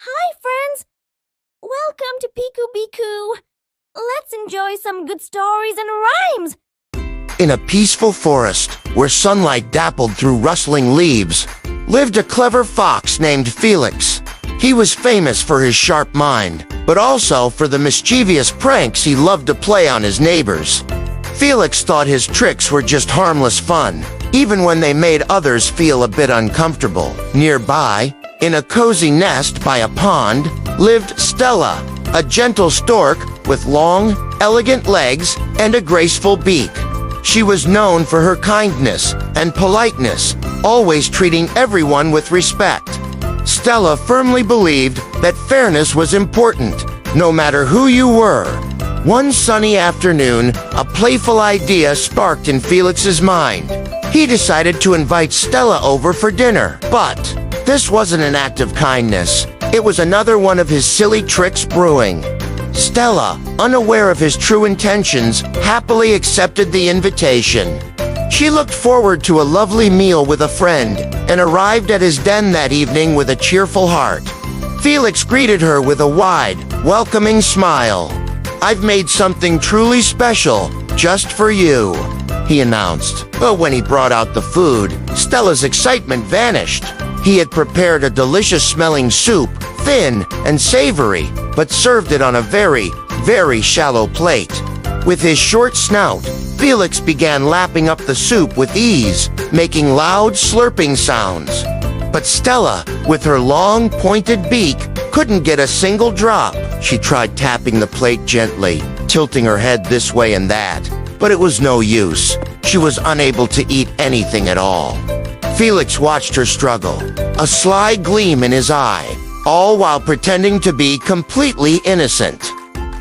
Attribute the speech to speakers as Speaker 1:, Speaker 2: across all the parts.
Speaker 1: Hi, friends! Welcome to Piku Biku. Let's enjoy some good stories and rhymes.
Speaker 2: In a peaceful forest, where sunlight dappled through rustling leaves, lived a clever fox named Felix. He was famous for his sharp mind, but also for the mischievous pranks he loved to play on his neighbors. Felix thought his tricks were just harmless fun, even when they made others feel a bit uncomfortable. Nearby, in a cozy nest by a pond, lived Stella, a gentle stork with long, elegant legs and a graceful beak. She was known for her kindness and politeness, always treating everyone with respect. Stella firmly believed that fairness was important, no matter who you were. One sunny afternoon, a playful idea sparked in Felix's mind. He decided to invite Stella over for dinner, but this wasn't an act of kindness. It was another one of his silly tricks brewing. Stella, unaware of his true intentions, happily accepted the invitation. She looked forward to a lovely meal with a friend and arrived at his den that evening with a cheerful heart. Felix greeted her with a wide, welcoming smile. "I've made something truly special, just for you," he announced. But when he brought out the food, Stella's excitement vanished. He had prepared a delicious-smelling soup, thin and savory, but served it on a very, very shallow plate. With his short snout, Felix began lapping up the soup with ease, making loud slurping sounds. But Stella, with her long, pointed beak, couldn't get a single drop. She tried tapping the plate gently, tilting her head this way and that, but it was no use. She was unable to eat anything at all. Felix watched her struggle, a sly gleam in his eye, all while pretending to be completely innocent.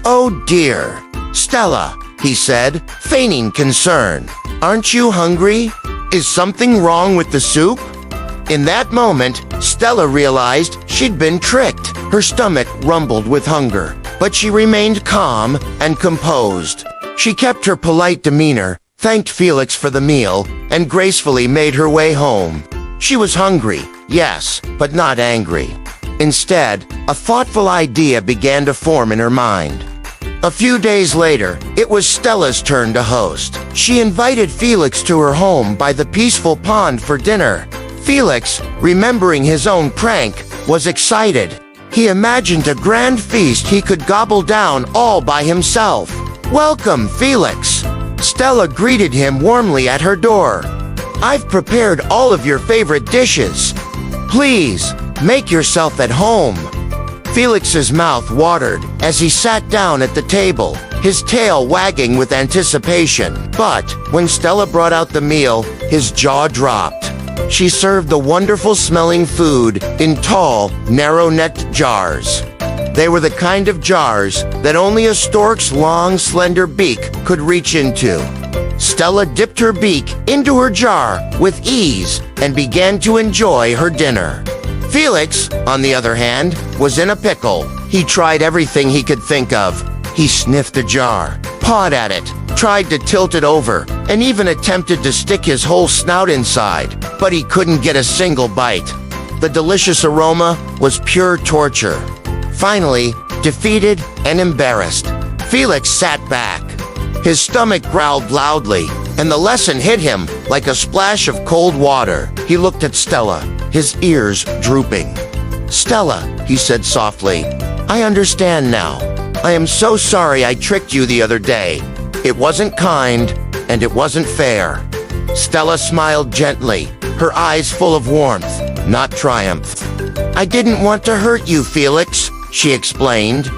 Speaker 2: "Oh dear, Stella," he said, feigning concern. "Aren't you hungry? Is something wrong with the soup?" In that moment, Stella realized she'd been tricked. Her stomach rumbled with hunger, but she remained calm and composed. She kept her polite demeanor, thanked Felix for the meal, and gracefully made her way home. She was hungry, yes, but not angry. Instead, a thoughtful idea began to form in her mind. A few days later, it was Stella's turn to host. She invited Felix to her home by the peaceful pond for dinner. Felix, remembering his own prank, was excited. He imagined a grand feast he could gobble down all by himself. "Welcome, Felix." Stella greeted him warmly at her door. "I've prepared all of your favorite dishes. Please, make yourself at home." Felix's mouth watered as he sat down at the table, his tail wagging with anticipation. But when Stella brought out the meal, his jaw dropped. She served the wonderful-smelling food in tall, narrow-necked jars. They were the kind of jars that only a stork's long, slender beak could reach into. Stella dipped her beak into her jar with ease and began to enjoy her dinner. Felix, on the other hand, was in a pickle. He tried everything he could think of. He sniffed the jar, pawed at it, tried to tilt it over, and even attempted to stick his whole snout inside, but he couldn't get a single bite. The delicious aroma was pure torture. Finally, defeated and embarrassed, Felix sat back. His stomach growled loudly, and the lesson hit him like a splash of cold water. He looked at Stella, his ears drooping. "Stella," he said softly, "I understand now. I am so sorry I tricked you the other day. It wasn't kind, and it wasn't fair." Stella smiled gently, her eyes full of warmth, not triumph. "I didn't want to hurt you, Felix," she explained.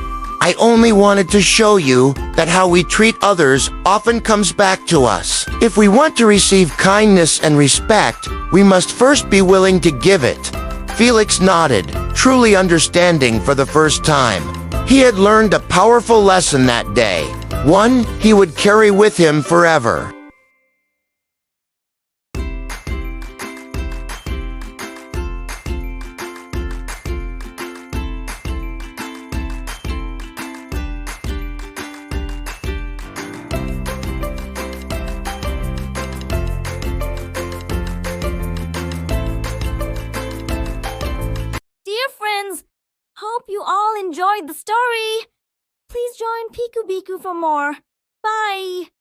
Speaker 2: "I only wanted to show you that how we treat others often comes back to us. If we want to receive kindness and respect, we must first be willing to give it." Felix nodded, truly understanding for the first time. He had learned a powerful lesson that day, one he would carry with him forever.
Speaker 1: Dear friends, hope hope you all enjoyed the story. Please join Piku Biku for more. Bye!